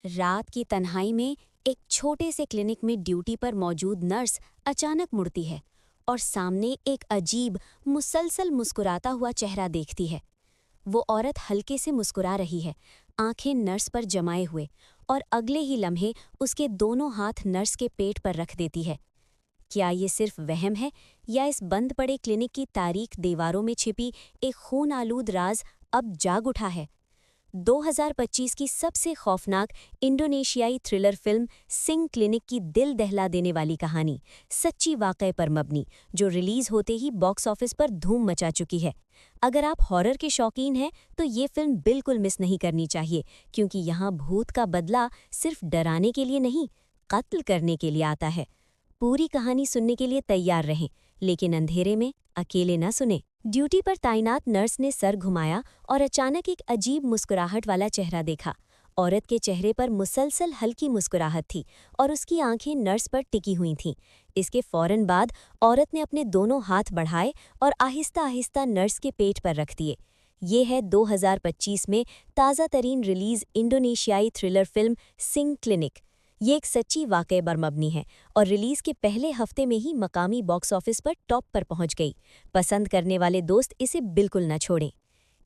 रात की तन्हाई में एक छोटे से क्लिनिक में ड्यूटी पर मौजूद नर्स अचानक मुड़ती है और सामने एक अजीब मुसलसल मुस्कुराता हुआ चेहरा देखती है। वो औरत हल्के से मुस्कुरा रही है, आंखें नर्स पर जमाए हुए, और अगले ही लम्हे उसके दोनों हाथ नर्स के पेट पर रख देती है। क्या ये सिर्फ वहम है या इस बंद पड़े क्लिनिक की तारीख दीवारों में छिपी एक खून आलूद राज अब जाग उठा है? 2025 की सबसे खौफनाक इंडोनेशियाई थ्रिलर फिल्म सिंग क्लिनिक की दिल दहला देने वाली कहानी, सच्ची वाक़ये पर मबनी, जो रिलीज़ होते ही बॉक्स ऑफिस पर धूम मचा चुकी है। अगर आप हॉरर के शौकीन हैं तो ये फिल्म बिल्कुल मिस नहीं करनी चाहिए, क्योंकि यहाँ भूत का बदला सिर्फ डराने के लिए नहीं, कत्ल करने के लिए आता है। पूरी कहानी सुनने के लिए तैयार रहें, लेकिन अंधेरे में अकेले न सुने। ड्यूटी पर तैनात नर्स ने सर घुमाया और अचानक एक अजीब मुस्कुराहट वाला चेहरा देखा। औरत के चेहरे पर मुसलसल हल्की मुस्कुराहट थी और उसकी आंखें नर्स पर टिकी हुई थीं। इसके फौरन बाद औरत ने अपने दोनों हाथ बढ़ाए और आहिस्ता आहिस्ता नर्स के पेट पर रख दिए। ये है 2025 में ताज़ा तरीन रिलीज़ इंडोनेशियाई थ्रिलर फिल्म सिंग क्लिनिक। ये एक सच्ची वाक़ये पर मबनी है और रिलीज़ के पहले हफ्ते में ही मकामी बॉक्स ऑफिस पर टॉप पर पहुंच गई। पसंद करने वाले दोस्त इसे बिल्कुल न छोड़ें।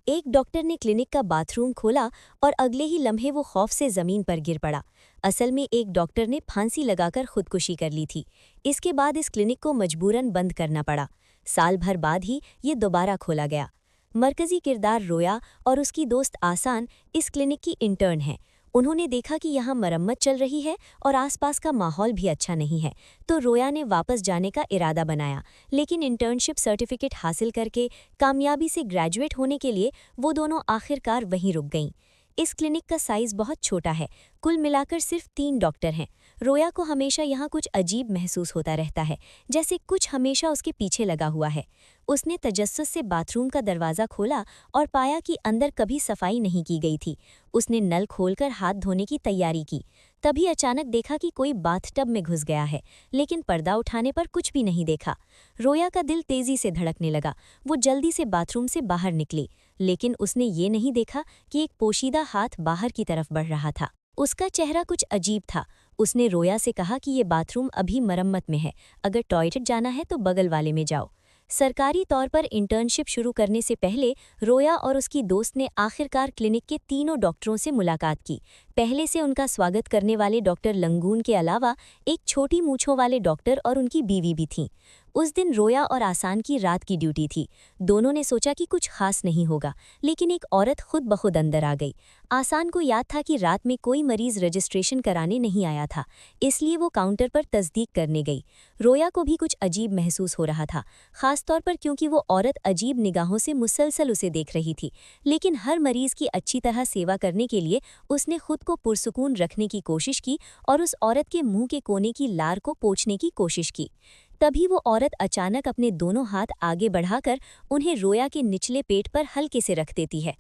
एक डॉक्टर ने क्लिनिक का बाथरूम खोला और अगले ही लम्हे वो खौफ से ज़मीन पर गिर पड़ा। असल में एक डॉक्टर ने फांसी लगाकर खुदकुशी कर ली थी। इसके बाद इस क्लिनिक को मजबूरन बंद करना पड़ा। साल भर बाद ही ये दोबारा खोला गया। मरकजी किरदार रोया और उसकी दोस्त आसान इस क्लिनिक की इंटर्न हैं। उन्होंने देखा कि यहाँ मरम्मत चल रही है और आसपास का माहौल भी अच्छा नहीं है, तो रोया ने वापस जाने का इरादा बनाया। लेकिन इंटर्नशिप सर्टिफिकेट हासिल करके कामयाबी से ग्रेजुएट होने के लिए वो दोनों आखिरकार वहीं रुक गईं। इस क्लिनिक का साइज़ बहुत छोटा है, कुल मिलाकर सिर्फ 3 डॉक्टर हैं। रोया को हमेशा यहाँ कुछ अजीब महसूस होता रहता है, जैसे कुछ हमेशा उसके पीछे लगा हुआ है। उसने तजस्सुस से बाथरूम का दरवाज़ा खोला और पाया कि अंदर कभी सफाई नहीं की गई थी। उसने नल खोलकर हाथ धोने की तैयारी की, तभी अचानक देखा कि कोई बाथटब में घुस गया है, लेकिन पर्दा उठाने पर कुछ भी नहीं देखा। रोया का दिल तेजी से धड़कने लगा। वो जल्दी से बाथरूम से बाहर निकली, लेकिन उसने ये नहीं देखा कि एक पोशीदा हाथ बाहर की तरफ बढ़ रहा था। उसका चेहरा कुछ अजीब था। उसने रोया से कहा कि ये बाथरूम अभी मरम्मत में है, अगर टॉयलेट जाना है तो बगल वाले में जाओ। सरकारी तौर पर इंटर्नशिप शुरू करने से पहले रोया और उसकी दोस्त ने आखिरकार क्लिनिक के तीनों डॉक्टरों से मुलाकात की। पहले से उनका स्वागत करने वाले डॉक्टर लंगून के अलावा एक छोटी मूंछों वाले डॉक्टर और उनकी बीवी भी थीं। उस दिन रोया और आसान की रात की ड्यूटी थी। दोनों ने सोचा कि कुछ खास नहीं होगा, लेकिन एक औरत खुद ब खुद अंदर आ गई। आसान को याद था कि रात में कोई मरीज रजिस्ट्रेशन कराने नहीं आया था, इसलिए वो काउंटर पर तस्दीक करने गई। रोया को भी कुछ अजीब महसूस हो रहा था, खासतौर पर क्योंकि वो औरत अजीब निगाहों से मुसलसल उसे देख रही थी। लेकिन हर मरीज की अच्छी तरह सेवा करने के लिए उसने खुद को पुरसुकून रखने की कोशिश की और उस औरत के मुंह के कोने की लार को पोंछने की कोशिश की। तभी वो औरत अचानक अपने दोनों हाथ आगे बढ़ाकर उन्हें रोया के निचले पेट पर हल्के से रख देती है।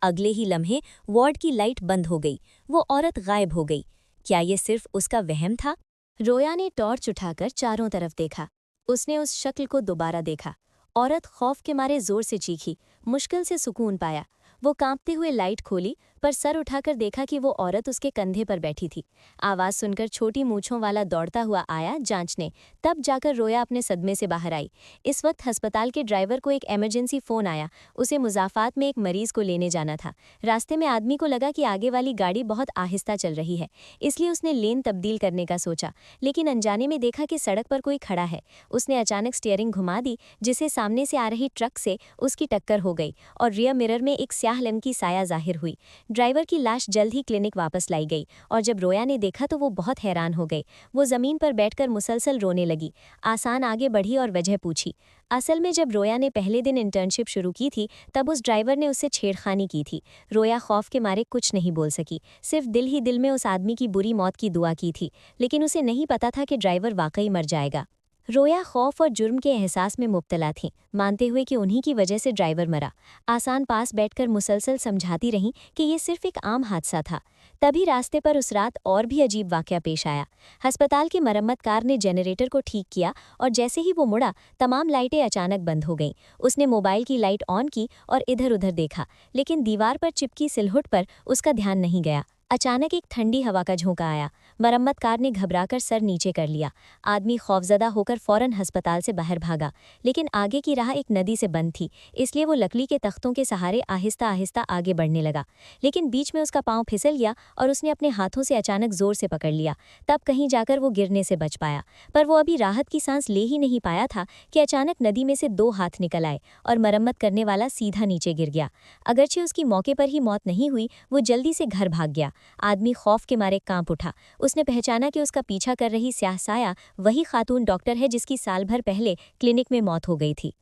अगले ही लम्हे वार्ड की लाइट बंद हो गई। वो औरत गायब हो गई। क्या ये सिर्फ उसका वहम था? रोया ने टॉर्च उठाकर चारों तरफ देखा। उसने उस शक्ल को दोबारा देखा। औरत खौफ के मारे जोर से चीखी, मुश्किल से सुकून पाया। वो कांपते हुए लाइट खोली, पर सर उठाकर देखा कि वो औरत उसके कंधे पर बैठी थी। आवाज़ सुनकर छोटी मूंछों वाला दौड़ता हुआ आया जांचने। तब जाकर रोया अपने सदमे से बाहर आई। इस वक्त अस्पताल के ड्राइवर को एक इमरजेंसी फ़ोन आया। उसे मुज़ाफ़ात में एक मरीज़ को लेने जाना था। रास्ते में आदमी को लगा कि आगे वाली गाड़ी बहुत आहिस्ता चल रही है, इसलिए उसने लेन तब्दील करने का सोचा, लेकिन अनजाने में देखा कि सड़क पर कोई खड़ा है। उसने अचानक स्टीयरिंग घुमा दी, जिससे सामने से आ रही ट्रक से उसकी टक्कर हो गई और रियर मिरर में एक स्याह रंग की साया जाहिर हुई। ड्राइवर की लाश जल्द ही क्लिनिक वापस लाई गई और जब रोया ने देखा तो वो बहुत हैरान हो गई। वो ज़मीन पर बैठकर मुसलसल रोने लगी। आसान आगे बढ़ी और वजह पूछी। असल में जब रोया ने पहले दिन इंटर्नशिप शुरू की थी, तब उस ड्राइवर ने उससे छेड़खानी की थी। रोया खौफ के मारे कुछ नहीं बोल सकी, सिर्फ दिल ही दिल में उस आदमी की बुरी मौत की दुआ की थी, लेकिन उसे नहीं पता था कि ड्राइवर वाकई मर जाएगा। रोया खौफ और जुर्म के एहसास में मुब्तला थी, मानते हुए कि उन्हीं की वजह से ड्राइवर मरा। आसान पास बैठकर मुसलसल समझाती रहीं कि ये सिर्फ एक आम हादसा था। तभी रास्ते पर उस रात और भी अजीब वाक़या पेश आया। अस्पताल के मरम्मतकार ने जनरेटर को ठीक किया और जैसे ही वो मुड़ा, तमाम लाइटें अचानक बंद हो गईं। उसने मोबाइल की लाइट ऑन की और इधर उधर देखा, लेकिन दीवार पर चिपकी सिलहुट पर उसका ध्यान नहीं गया। अचानक एक ठंडी हवा का झोंका आया। मरम्मतकार ने घबराकर सर नीचे कर लिया। आदमी खौफजदा होकर फौरन अस्पताल से बाहर भागा, लेकिन आगे की राह एक नदी से बंद थी, इसलिए वो लकड़ी के तख्तों के सहारे आहिस्ता आहिस्ता आगे बढ़ने लगा। लेकिन बीच में उसका पाँव फिसल गया और उसने अपने हाथों से अचानक जोर से पकड़ लिया। तब कहीं जाकर वो गिरने से बच पाया। पर वो अभी राहत की सांस ले ही नहीं पाया था कि अचानक नदी में से 2 हाथ निकल आए और मरम्मत करने वाला सीधा नीचे गिर गया। अगरचे उसकी मौके पर ही मौत नहीं हुई, वो जल्दी से घर भाग गया। आदमी खौफ के मारे कांप उठा। उसने पहचाना कि उसका पीछा कर रही स्याह साया वही खातून डॉक्टर है जिसकी साल भर पहले क्लिनिक में मौत हो गई थी।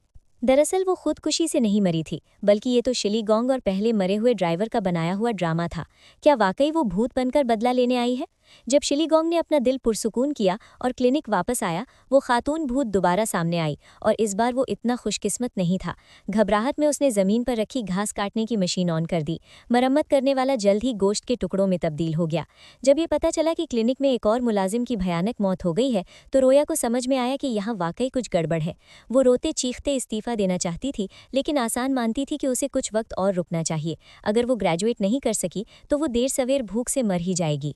दरअसल वो खुदकुशी से नहीं मरी थी, बल्कि ये तो शिलीगोंग और पहले मरे हुए ड्राइवर का बनाया हुआ ड्रामा था। क्या वाकई वो भूत बनकर बदला लेने आई है? जब शिलीगोंग ने अपना दिल पुरसुकून किया और क्लिनिक वापस आया, वो खातून भूत दोबारा सामने आई और इस बार वो इतना खुशकिस्मत नहीं था। घबराहट में उसने जमीन पर रखी घास काटने की मशीन ऑन कर दी। मरम्मत करने वाला जल्द ही गोश्त के टुकड़ों में तब्दील हो गया। जब ये पता चला कि क्लिनिक में एक और मुलाजिम की भयानक मौत हो गई है, तो रोया को समझ में आया कि यहाँ वाकई कुछ गड़बड़ है। वो रोते चीखते इस्तीफा देना चाहती थी, लेकिन आसान मानती थी कि उसे कुछ वक्त और रुकना चाहिए। अगर वो ग्रेजुएट नहीं कर सकी तो वो देर सवेर भूख से मर ही जाएगी।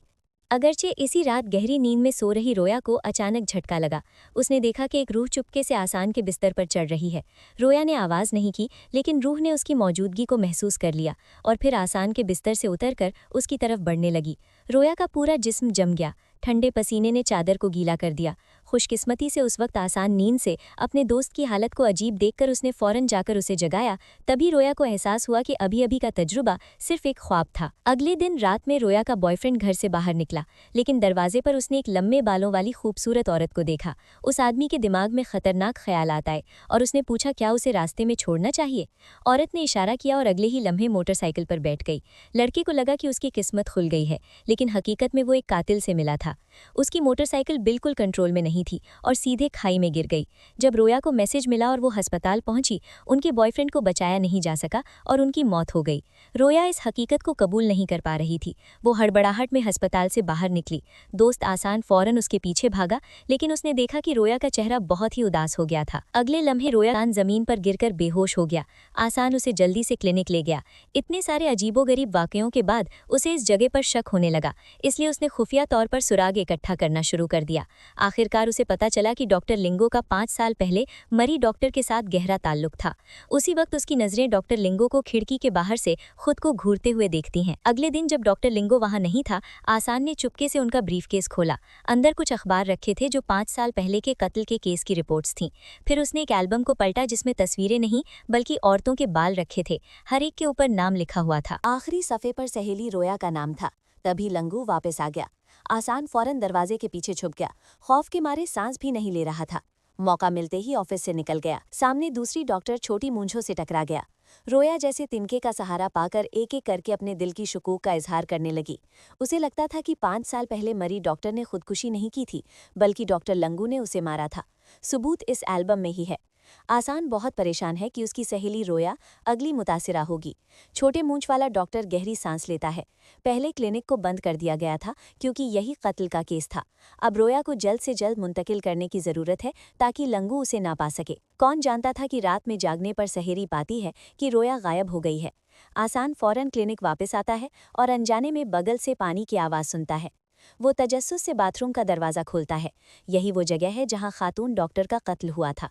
अगरचे इसी रात गहरी नींद में सो रही रोया को अचानक झटका लगा। उसने देखा कि एक रूह चुपके से आसान के बिस्तर पर चढ़ रही है। रोया ने आवाज़ नहीं की, लेकिन रूह ने उसकी मौजूदगी को महसूस कर लिया और फिर आसान के बिस्तर से उतरकर उसकी तरफ बढ़ने लगी। रोया का पूरा जिस्म जम गया। ठंडे पसीने ने चादर को गीला कर दिया। खुशकिस्मती से उस वक्त आसान नींद से अपने दोस्त की हालत को अजीब देखकर उसने फौरन जाकर उसे जगाया। तभी रोया को एहसास हुआ कि अभी अभी का तजुर्बा सिर्फ एक ख्वाब था। अगले दिन रात में रोया का बॉयफ्रेंड घर से बाहर निकला, लेकिन दरवाजे पर उसने एक लंबे बालों वाली खूबसूरत औरत को देखा। उस आदमी के दिमाग में खतरनाक ख्यालात आए और उसने पूछा क्या उसे रास्ते में छोड़ना चाहिए। औरत ने इशारा किया और अगले ही लम्हे मोटरसाइकिल पर बैठ गई। लड़के को लगा कि उसकी किस्मत खुल गई है, लेकिन हकीकत में वो एक कातिल से मिला था। उसकी मोटरसाइकिल बिल्कुल कंट्रोल में नहीं थी और सीधे खाई में गिर गई। जब रोया को मैसेज मिला और वो अस्पताल पहुंची, उनके बॉयफ्रेंड को बचाया नहीं जा सका और उनकी मौत हो गई। रोया इस हकीकत को कबूल नहीं कर पा रही थी। वो हड़बड़ाहट में अस्पताल से बाहर निकली। दोस्त आसान फौरन उसके पीछे भागा, लेकिन उसने देखा कि रोया का चेहरा बहुत ही उदास हो गया था। अगले लम्हे रोया जमीन पर गिरकर बेहोश हो गया। आसान उसे जल्दी से क्लिनिक ले गया। इतने सारे अजीबोगरीब वाकयों के बाद उसे इस जगह पर शक होने लगा, इसलिए उसने खुफिया तौर पर सुराग इकट्ठा करना शुरू कर दिया। आखिरकार उसे पता चला कि डॉक्टर लिंगो का 5 साल पहले मरी डॉक्टर के साथ गहरा ताल्लुक था। उसी वक्त उसकी नजरें डॉक्टर लिंगो को खिड़की के बाहर से खुद को घूरते हुए देखती हैं। अगले दिन जब डॉक्टर लिंगो वहां नहीं था, आसान ने चुपके से उनका ब्रीफकेस खोला। अंदर कुछ अखबार रखे थे जो 5 साल पहले के कत्ल के केस की रिपोर्ट्स थीं। फिर उसने एक एल्बम को पलटा जिसमें तस्वीरें नहीं बल्कि औरतों के बाल रखे थे। हर एक के ऊपर नाम लिखा हुआ था। आखिरी सफ़े पर सहेली रोया का नाम था। तभी लंगू वापस आ गया। आसान फौरन दरवाजे के पीछे छुप गया। खौफ के मारे सांस भी नहीं ले रहा था। मौका मिलते ही ऑफिस से निकल गया। सामने दूसरी डॉक्टर छोटी मूंछों से टकरा गया। रोया जैसे तिनके का सहारा पाकर एक एक करके अपने दिल की शकूक का इजहार करने लगी। उसे लगता था कि 5 साल पहले मरी डॉक्टर ने खुदकुशी नहीं की थी, बल्कि डॉक्टर लंगू ने उसे मारा था। सबूत इस एल्बम में ही है। आसान बहुत परेशान है कि उसकी सहेली रोया अगली मुतासिरा होगी। छोटे मूंछ वाला डॉक्टर गहरी सांस लेता है। पहले क्लिनिक को बंद कर दिया गया था क्योंकि यही कत्ल का केस था। अब रोया को जल्द से जल्द मुंतकिल करने की ज़रूरत है ताकि लंगू उसे ना पा सके। कौन जानता था कि रात में जागने पर सहेली पाती है कि रोया गायब हो गई है। आसान फौरन क्लिनिक वापस आता है और अनजाने में बगल से पानी की आवाज़ सुनता है। वो तजस्सुस से बाथरूम का दरवाज़ा खोलता है। यही वो जगह है जहाँ खातून डॉक्टर का कत्ल हुआ था।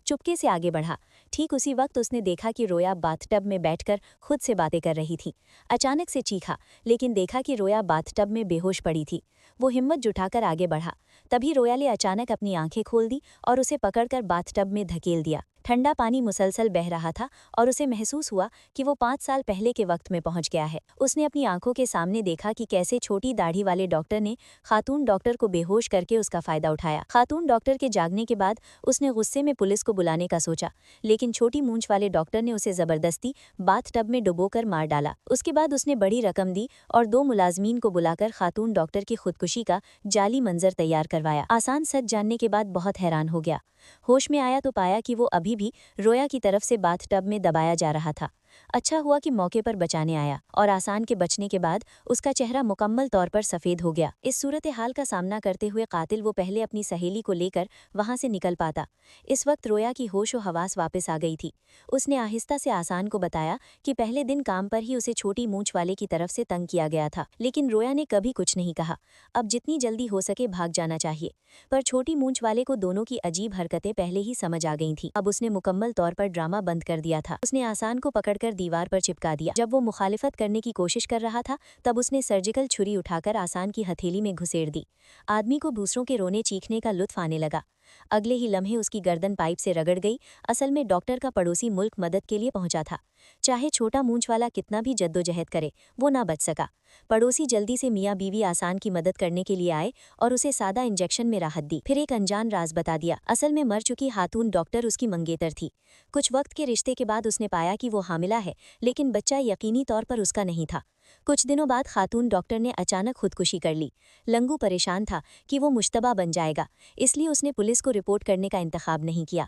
चुपके से आगे बढ़ा। ठीक उसी वक्त उसने देखा कि रोया बाथटब में बैठकर खुद से बातें कर रही थी। अचानक से चीखा, लेकिन देखा कि रोया बाथटब में बेहोश पड़ी थी। वो हिम्मत जुटाकर आगे बढ़ा। तभी रोया ने अचानक अपनी आंखें खोल दी और उसे पकड़कर बाथटब में धकेल दिया। ठंडा पानी मुसलसल बह रहा था और उसे महसूस हुआ कि वो 5 साल पहले के वक्त में पहुंच गया है। उसने अपनी आंखों के सामने देखा कि कैसे छोटी दाढ़ी वाले डॉक्टर ने खातून डॉक्टर को बेहोश करके उसका फायदा उठाया। खातून डॉक्टर के जागने के बाद उसने गुस्से में पुलिस को बुलाने का सोचा, लेकिन छोटी मूंछ वाले डॉक्टर ने उसे जबरदस्ती बाथटब में डुबोकर मार डाला। उसके बाद उसने बड़ी रकम दी और 2 मुलाजमीन को बुलाकर खातून डॉक्टर की खुदकुशी का जाली मंजर तैयार करवाया। आसान सच जानने के बाद बहुत हैरान हो गया। होश में आया तो पाया कि वो अभी भी रोया की तरफ से बाथटब में दबाया जा रहा था। अच्छा हुआ कि मौके पर बचाने आया और आसान के बचने के बाद उसका चेहरा मुकम्मल तौर पर सफ़ेद हो गया। इस सूरत हाल का सामना करते हुए कातिल वो पहले अपनी सहेली को लेकर वहां से निकल पाता। इस वक्त रोया की होश व हवास वापस आ गई थी। उसने आहिस्ता से आसान को बताया कि पहले दिन काम पर ही उसे छोटी मूंछ वाले की तरफ से तंग किया गया था, लेकिन रोया ने कभी कुछ नहीं कहा। अब जितनी जल्दी हो सके भाग जाना चाहिए। पर छोटी मूंछ वाले को दोनों की अजीब हरकतें पहले ही समझ आ गई थीं। अब उसने मुकम्मल तौर पर ड्रामा बंद कर दिया था। उसने आसान को पकड़कर दीवार पर चिपका दिया। जब वो मुखालिफत करने की कोशिश कर रहा था तब उसने सर्जिकल छुरी उठाकर आसान की हथेली में घुसेड़ दी। आदमी को दूसरों के रोने चीखने का लुत्फ आने लगा। अगले ही लम्हे उसकी गर्दन पाइप से रगड़ गई। असल में डॉक्टर का पड़ोसी मुल्क मदद के लिए पहुंचा था। चाहे छोटा मूंछ वाला कितना भी जद्दोजहद करे, वो ना बच सका। पड़ोसी जल्दी से मियाँ बीवी आसान की मदद करने के लिए आए और उसे सादा इंजेक्शन में राहत दी। फिर एक अनजान राज बता दिया। असल में मर चुकी खातून डॉक्टर उसकी मंगेतर थी। कुछ वक्त के रिश्ते के बाद उसने पाया कि वो हामिला है, लेकिन बच्चा यकीनी तौर पर उसका नहीं था। कुछ दिनों बाद खातून डॉक्टर ने अचानक खुदकुशी कर ली। लंगू परेशान था कि वो मुश्तबा बन जाएगा, इसलिए उसने पुलिस को रिपोर्ट करने का इंतखाब नहीं किया।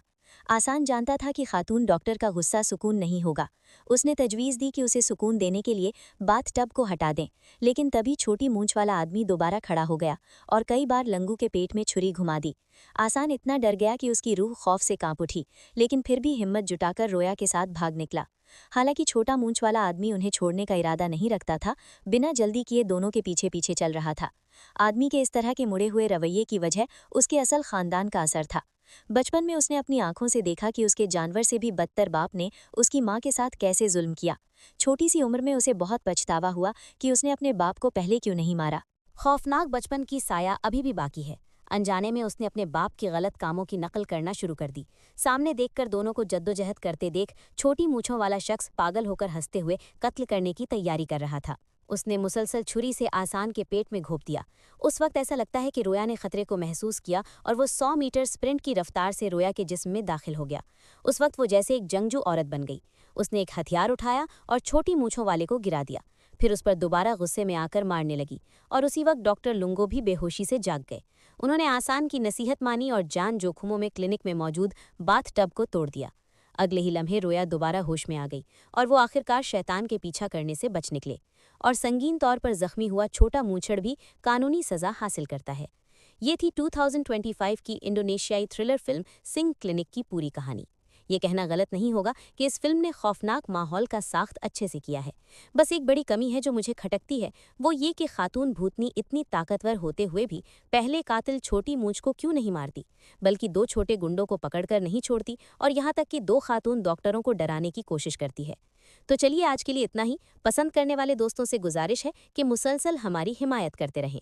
आसान जानता था कि खातून डॉक्टर का गुस्सा सुकून नहीं होगा। उसने तजवीज़ दी कि उसे सुकून देने के लिए बाथ टब को हटा दें, लेकिन तभी छोटी मूंछ वाला आदमी दोबारा खड़ा हो गया और कई बार लंगू के पेट में छुरी घुमा दी। आसान इतना डर गया कि उसकी रूह खौफ से कांप उठी, लेकिन फिर भी हिम्मत जुटाकर रोया के साथ भाग निकला। हालांकि छोटा मूंछ वाला आदमी उन्हें छोड़ने का इरादा नहीं रखता था, बिना जल्दी किए दोनों के पीछे पीछे चल रहा था। आदमी के इस तरह के मुड़े हुए रवैये की वजह उसके असल खानदान का असर था। बचपन में उसने अपनी आंखों से देखा कि उसके जानवर से भी बदतर बाप ने उसकी माँ के साथ कैसे जुल्म किया। छोटी सी उम्र में उसे बहुत पछतावा हुआ कि उसने अपने बाप को पहले क्यों नहीं मारा। खौफनाक बचपन की साया अभी भी बाकी है। अनजाने में उसने अपने बाप के गलत कामों की नकल करना शुरू कर दी। सामने देखकर दोनों को जद्दोजहद करते देख छोटी मूंछों वाला शख्स पागल होकर हंसते हुए कत्ल करने की तैयारी कर रहा था। उसने मुसलसल छुरी से आसान के पेट में घोंप दिया। उस वक्त ऐसा लगता है कि रोया ने खतरे को महसूस किया और वो 100 मीटर स्प्रिंट की रफ्तार से रोया के जिस्म में दाखिल हो गया। उस वक्त वो जैसे एक जंगजू औरत बन गई। उसने एक हथियार उठाया और छोटी मूंछों वाले को गिरा दिया। फिर उस पर दोबारा गुस्से में आकर मारने लगी और उसी वक्त डॉक्टर लुंगो भी बेहोशी से जाग गए। उन्होंने आसान की नसीहत मानी और जान जोखिमों में क्लिनिक में मौजूद बाथ टब को तोड़ दिया। अगले ही लम्हे रोया दोबारा होश में आ गई और वो आखिरकार शैतान के पीछा करने से बच निकले और संगीन तौर पर जख्मी हुआ छोटा मूंछड़ भी कानूनी सजा हासिल करता है। ये थी 2025 की इंडोनेशियाई थ्रिलर फिल्म सिंह क्लिनिक की पूरी कहानी। ये कहना गलत नहीं होगा कि इस फिल्म ने खौफनाक माहौल का साख्त अच्छे से किया है। बस एक बड़ी कमी है जो मुझे खटकती है, वो ये कि खातून भूतनी इतनी ताकतवर होते हुए भी पहले कातिल छोटी मूंछ को क्यों नहीं मारती, बल्कि दो छोटे गुंडों को पकड़कर नहीं छोड़ती और यहाँ तक कि दो खातून डॉक्टरों को डराने की कोशिश करती है। तो चलिए आज के लिए इतना ही। पसंद करने वाले दोस्तों से गुजारिश है कि मुसलसल हमारी हिमायत करते रहें।